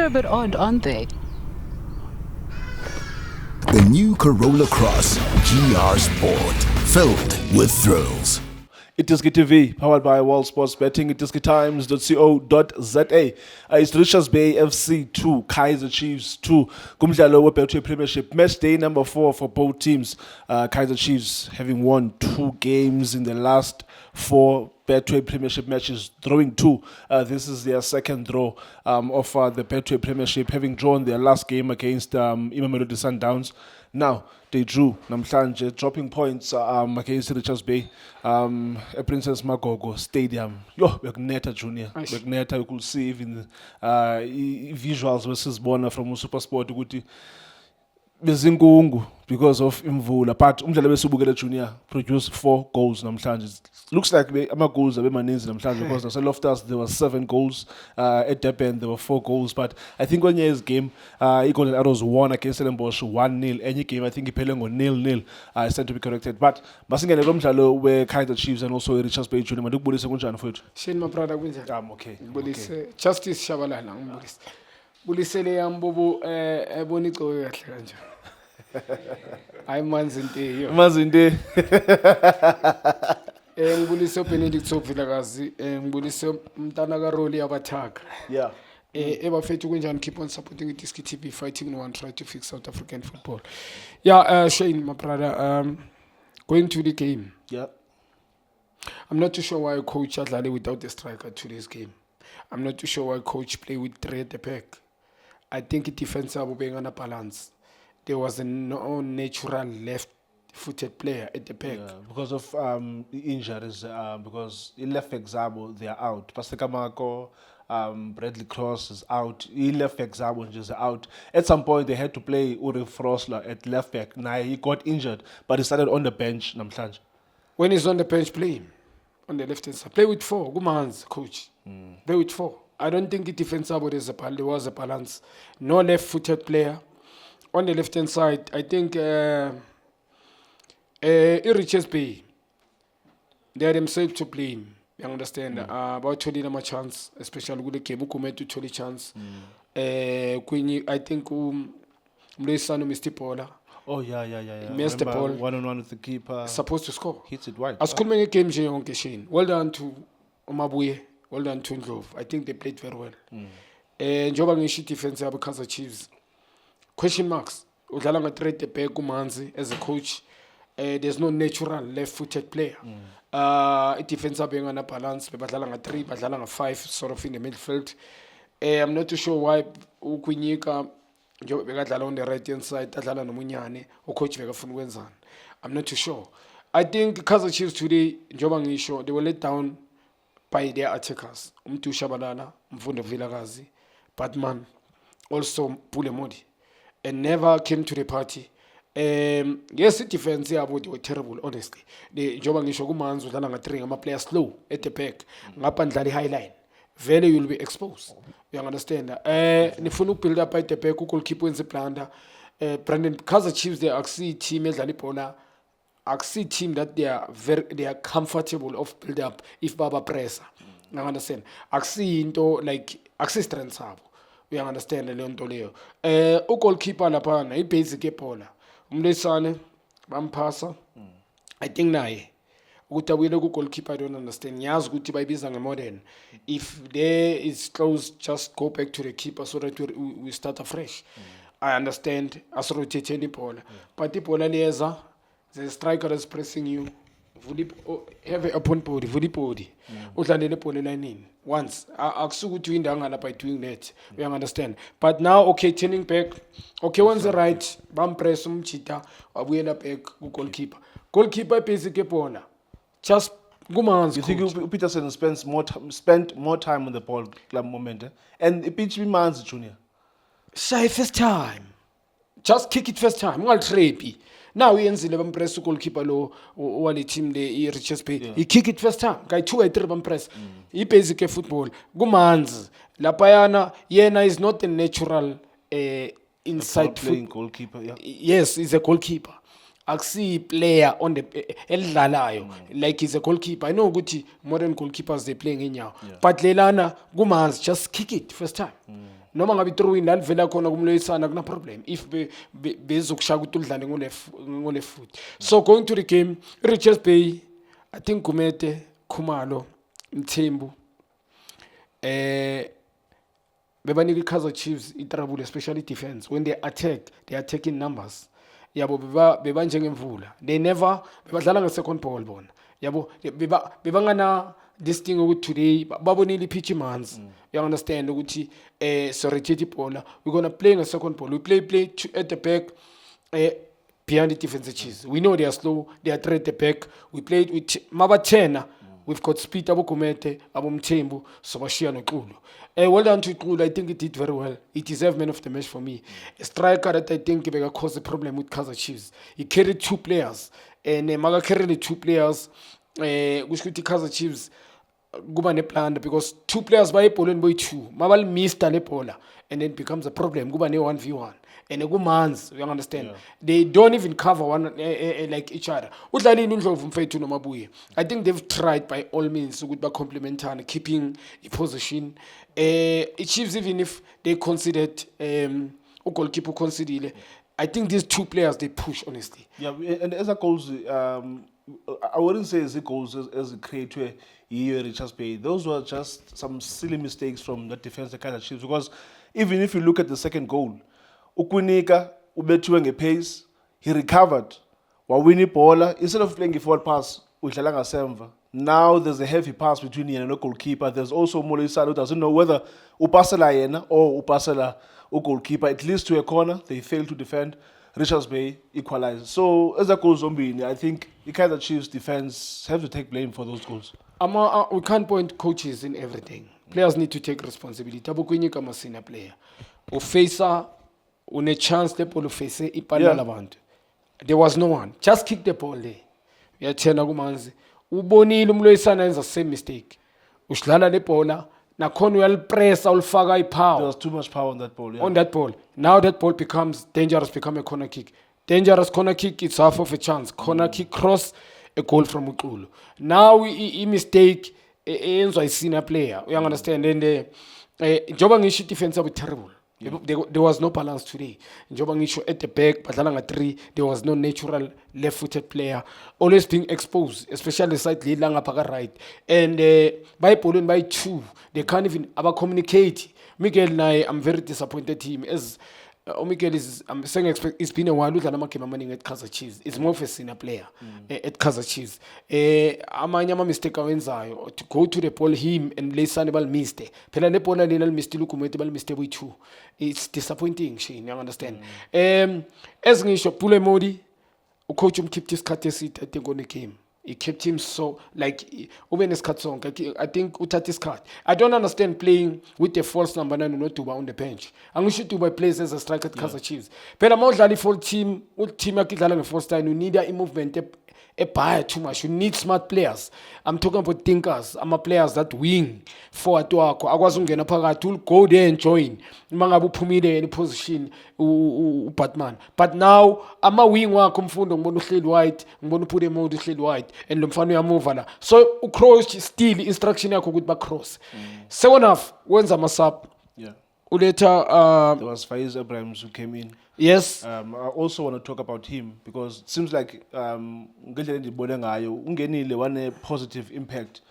a bit odd, aren't they? The new Corolla Cross GR Sport, filled with thrills. Itiski TV, powered by World Sports Betting, itiskitimes.co.za. It's Richards Bay FC 2, Kaizer Chiefs 2. Kumdlalo Betway Premiership, match day number 4 for both teams. Kaizer Chiefs having won 2 games in the last 4 Betway Premiership matches, drawing 2. This is their second draw of the Betway Premiership, having drawn their last game against Mamelodi Sundowns. Now, they drew namhlanje, dropping points against Richards Bay at Princess Magogo Stadium. Yo, bekunetha Junior. Bekunetha, you could see even visuals versus Bona from SuperSport ukuthi bezinkungu because of imvula, but umdlalo besubukela Junior produced 4 goals namhlanje. Looks like ama goals abe maninzi namhlanje because at Loftus there were 7 goals, at Durban there were 4 goals, but I think on year's game Golden Arrows won against Stellenbosch 1-0. Any game I think iphele ngo 0-0, I stand to be corrected, but masingene lo mdlalo where Kaizer Chiefs and also Richards Bay Junior mandikubulise kunjani mfowethu? Shane my brother kunjani? Okay. Ngibulise Justice Shabalala ngibulise. Bulisele yambubu ebona icoko kahle kanje. Hayi manzi into. Mazinde. Ngibulise Benedict Sovilakazi, ngibulise umntana kaRoli abathaka. Yeah. Ebafethu kunjani, keep on supporting Itiski TV, fighting one, try to fix South African football. Yeah, Shane my brother, going to the game. Yeah. I'm not too sure why coach Adlale without the striker to this game. I'm not too sure why coach play with 3 at the back. I think defense abo being on a balance. There was no natural left-footed player at the back. Yeah, because of injuries, because in left Zabo they are out. Pastor Kamako, Bradley Cross is out. In left Zabo is out. At some point they had to play Uri Frosler at left back. Now he got injured, but he started on the bench. Namhlanje. When he's on the bench, play him on the left hand side. Play with 4. Good man's coach. Play with 4. I don't think the defense there was a balance. No left-footed player. On the left-hand side, I think Richards Bay, they are themselves to blame. You understand? About Tony Nama chance, especially with the game, who to Tony chance. Queen, I think Mlesano Mr. Paula. Oh yeah. Missed the ball. 1-on-1 with the keeper. Supposed to score. Hits it wide. As cool many games on Shane. Well done to Omabuye. Well done to Ndlov. I think they played very well. Njoba ngishi defense yabo Kaizer Chiefs. Question marks. Udlala nga-3 at the back kuManzi as a coach. There's no natural left-footed player. Defense yabo ngana balance. Badlala nga-3, badlala nga-5, sort of in the midfield. I'm not too sure why uKwinyika njoba bekadlala on the right-hand side, adlala noMunyane, ucoach bekafuna ukwenzani. I'm not too sure. I think Kaizer Chiefs today, njoba ngisho, they were let down by their attackers. Umtu Shabalala, Mfundo Vilakazi, Batman, also Pule Modi, and never came to the party. Yes, the defense yabo they were terrible, honestly. The Joba Ngisho kuManzi udlala nga-3 ama-player slow at the back. Ngapha ndlala high line. Vele you'll be exposed. You understand? Nifuna build up at the back, goalkeeper wenze blunder. Brandon Kaizer Chiefs they actually team edlala ibhola. I team that they are comfortable of build up if Baba pressure. You understand? I see into like strengths abo. You understand le nto leyo. Goalkeeper lapha na ibasic ebhola. Umlesane bamphasa. I think naye ukuthi awile ku goalkeeper, I don't understand. Yazi ukuthi bayibiza ngemodern. If there is close, just go back to the keeper so that we start afresh. I understand as rotate any ball. But the ball leza the striker is pressing you. Have a upon body, body. Udlale ball line once. Akusukuthi indanga lapha by doing that. We understand. But now, okay, turning back. Okay, once the right, bam press umchita, abuyela back ku goalkeeper. Goalkeeper basic ball. Just Guman's. You think Peterson spent more time on the ball club moment, and it pitch Manzi Junior. Shy first time. Just kick it first time. Well, trippy. Now we enzile bampress goalkeeper lo wale team le Richards Bay. He kick it first time. Guy 2 or 3 bampress. He basic football. Gumanzi. Lapayana yena is not a natural inside playing goalkeeper. Yeah. Yes, he's a goalkeeper. Aksi player on the elalayo like he's a goalkeeper. I know modern goalkeepers they playing in now. But Lelana Gumanzi just kick it first time. noma ngabe throw in lalivela khona kumloyisana kuna problem if bezokushaya ukuthi udlale ngole foot. So going to the game, Richards Bay, I think Gumede, Khumalo, Mthembu, bebanika Kaizer Chiefs itrabule, especially defense. When they attack, they attack in numbers. Yabo beba njengemvula. They never bebadlala nge-second ball bona. Yabo bebangana this thing ukuthi today babonile pitchy mans. You understand ukuthi sorry bola. We're gonna play in a second ball. We play at the back behind the defensive cheese. We know they are slow. They are at the back. We played with Mabatena. We've got speed, Abu Kumete, Abu Mthembu, Sobashia no Kulu. Well done to Kulu. I think it did very well. It deserved man of the match for me. A striker that I think caused a problem with Kaizer Chiefs. He carried 2 players. And Maga carried the 2 players. Which could Kaizer Chiefs go on a plan because 2 players by Polo and by 2. Mabal missed a Lepola. And then it becomes a problem. Go on a 1v1. And a good man's, you understand? Yeah. They don't even cover one like each other. I think they've tried by all means to be complementary, keeping a position. Chiefs, even if they considered goalkeeper considered, I think these 2 players they push honestly. Yeah, and as a goals, I wouldn't say as it goes as a creator here Richards Bay. Those were just some silly mistakes from the defense of Kaizer Chiefs because even if you look at the second goal. Ukunika ubethiwe ngepace, he recovered. Wawini bowler instead of playing a forward pass, udlala ngasemva. Now there's a heavy pass between yena no goalkeeper. There's also Molisano who doesn't know whether upasela yena or upasela goalkeeper. It leads to a corner. They fail to defend. Richards Bay equalized. So as a goal zombie, I think the Kaizer Chiefs defense have to take blame for those goals. We can't point coaches in everything. Players need to take responsibility. Tabukuinika kama senior player. Ufesa une chance the ball face ipalala abantu. There was no one. Just kick the ball there. Uyathena kumanzi. Ubonile umloyisana enza same mistake. Usidlala le ball na khona uyalipressa ulifaka ipower. There was too much power on that ball. Yeah. On that ball. Now that ball becomes dangerous, become a corner kick. Dangerous corner kick, it's half of a chance. Corner kick cross, a goal from Ukulu. Now he mistake enzwa isina player. You understand? And njoba ngisho defense was terrible. There was no balance today. Njoba ngisho at the back, badlala nga 3, there was no natural left-footed player. Always being exposed, especially side lead ngapha right. And by Poland by 2, they can't even communicate. Miguel naye, I'm very disappointed him as Miguel is. I'm saying it's been a while. Udlala amagame amaningi at Kaizer Chiefs. It's more of a senior player at Kaizer Chiefs. Amanye mistake awenzayo to go to the ball him and Leisane bal miste. Phela le ball lena miste lukumete bal miste boy 2. It's disappointing, Shane. You understand? As ngisho Pule Modi, coach kept his courtesy. I think on the game. He kept him so like I think Utatis card. I don't understand playing with a false number 9 not to on the bench. I'm going to buy players as a striker at Kaizer Chiefs. But I'm not full team yakidlala first time. You need a movement a buyer too much. You need smart players. I'm talking about thinkers. I'm a players that wing forward wako. Akwazungena phakathi will go there and join. Mangabe uphumile in position Batman. But now I'm a wing wako mfundo ngibona uhleli white, ngibona uphule mode uhleli white and lo mfana uyamove la. So ucross still instruction yakho ukuthi ba cross. Second half wenza ama sub. Yeah. Uleta there was Faiz Abrahams who came in. Yes. I also want to talk about him because it seems like ungenile one a positive impact.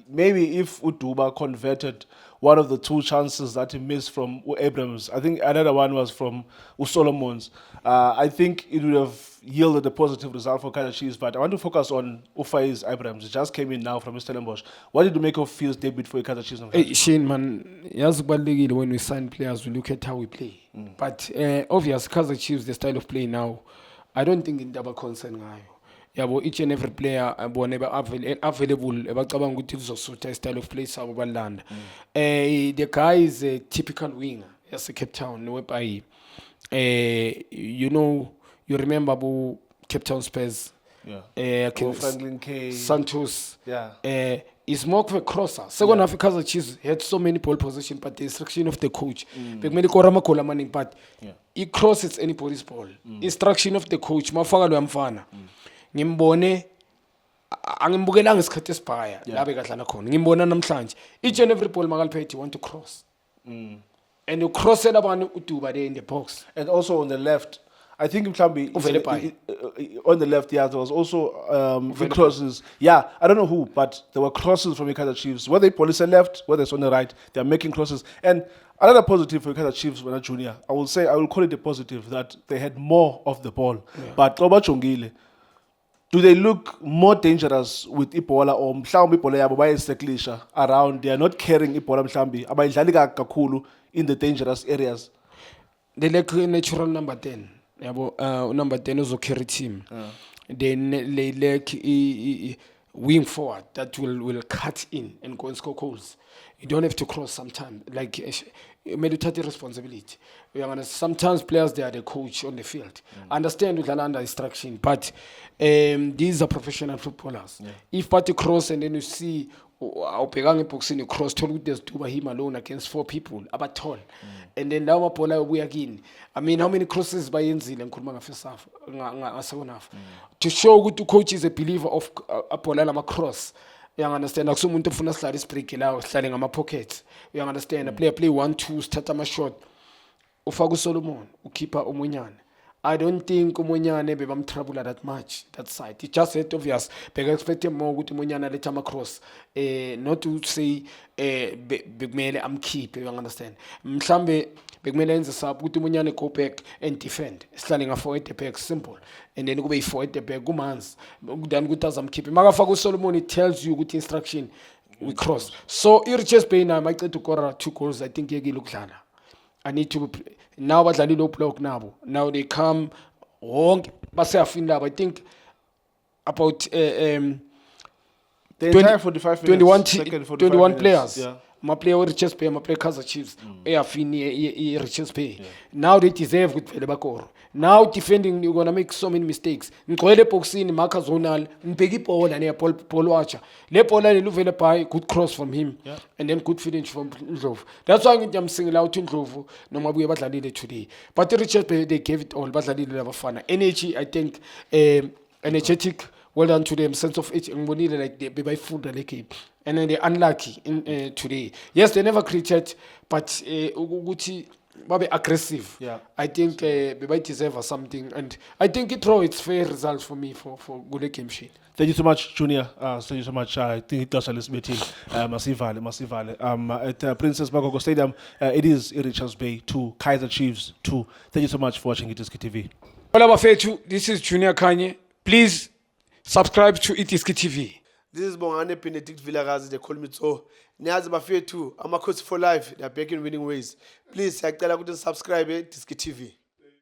Maybe if Uduba converted one of the 2 chances that he missed from Abrams, I think another one was from Solomons. I think it would have yielded a positive result for Kaizer Chiefs. But I want to focus on Faiz Abrahams. He just came in now from Stellenbosch. What did you make of Phil's debut for Kaizer Chiefs? Shane, man, when we sign players, we look at how we play. But obvious, Kaizer Chiefs, the style of play now, I don't think in double concern. Each and every player available abacabanga ukuthi uzosutha style of play sabo balanda. The guy is a typical winger as a Cape Town whereby you remember about Cape Town Spurs. Franklin K. Santos. Yeah. Is more of a crosser. Second half Kaizer Chiefs had so many pole position, but the instruction of the coach. But he crosses anybody's ball. Instruction of the coach. Mafaka lo yamfana. Ngimbone angimbukelanga isikhathi esibhaya la bekadlala khona. Ngimbona namhlanje. Each and every ball makaliphethe want to cross. and you cross it abantu uduba there in the box. And also on the left, I think Mklambi, Uvele Pai. on the left, yeah, there was also the crosses. Yeah, I don't know who, but there were crosses from the Kaizer Chiefs. Whether police on the left, whether it's on the right, they're making crosses. And another positive for the Kaizer Chiefs, when junior, I will call it a positive that they had more of the ball. Yeah. But Oba Chongile, do they look more dangerous with Ibola or Mhlawumbi Ibola yabo bayiseklisha around? They are not carrying Ibola Mhlawumbi abayidlali kakhulu in the dangerous areas. They like a natural number 10. Yabo, number 10 is a carry team. Then they like a wing forward that will cut in and go and score goals. You don't have to cross sometimes. Like, you may take responsibility. Sometimes players, they are the coach on the field. Understand with under instruction, but these are professional footballers. If party cross and then you see awubhekanga boxing you cross thola ukuthi there's two by him alone against 4 people abathol and then lawo mabhola ubuya kini. I mean, how many crosses bayenzile ngikhuluma nga-first half second half to show ukuthi coach is a believer of abhola lama cross. You understand? Akuso umuntu ofuna sihlala isibreak la sihlale ngama pockets. You understand? Play 1-2 start ama shot. Ufaka uSolomon, ukhipha uMonyane. I don't think uMonyane bebamtrouble that much that side. It just said obvious. Beka expect more ukuthi uMonyane let him across. Not to say bekumele amkhiphe, you understand? Mhlambe bekumele enze sub ukuthi uMonyane go back and defend. Sihlale nga4 at the back, simple. And then kube 4 at the back kumanzi. Then ukuthi azamkhiphe. Makafaka uSolomon, it tells you ukuthi instruction we cross. So Richards Bay now might to score 2 goals. I think yekile ukudlala. I need to now badlali low block nabo. Now they come wonke baseyafina. I think about The entire 45 minutes, 21 minutes, players. yeah. My player with Richards Bay, my player Kaizer Chiefs. Fini Richards Bay. Now they deserve good for the backcourt. Now defending, you're gonna make so many mistakes. Ngqwele boxing, marker zonal, nbegi ball and Paul Watcher. Le Paul and Luvele Pai, good cross from him, and then good finish from Ndlovu. That's why I'm singing out to Ndlovu. No more we about today. But the Richards Bay, they gave it all. But they never fun. Energy, I think, energetic. Well done to them. Sense of it. Like they by food like. And then they're unlucky in today. Yes, they never created, but Uguti be aggressive. Yeah. I think they might deserve something, and I think it's fair results for me for good game sheet. Thank you so much, Junior. Thank you so much. I think it does a little bit massive. At Princess Makoko Stadium, it is Richards Bay 2, Kaizer Chiefs 2. Thank you so much for watching Itiski TV. Hola Bafetu, this is Junior Kanye. Please subscribe to Itiski TV. This is Bongane Benedict Villagazi, they call me so. Niyazi bafethu, ama coach for life, they are back in winning ways. Please, siyacela ukuthi subscribe Itiski TV.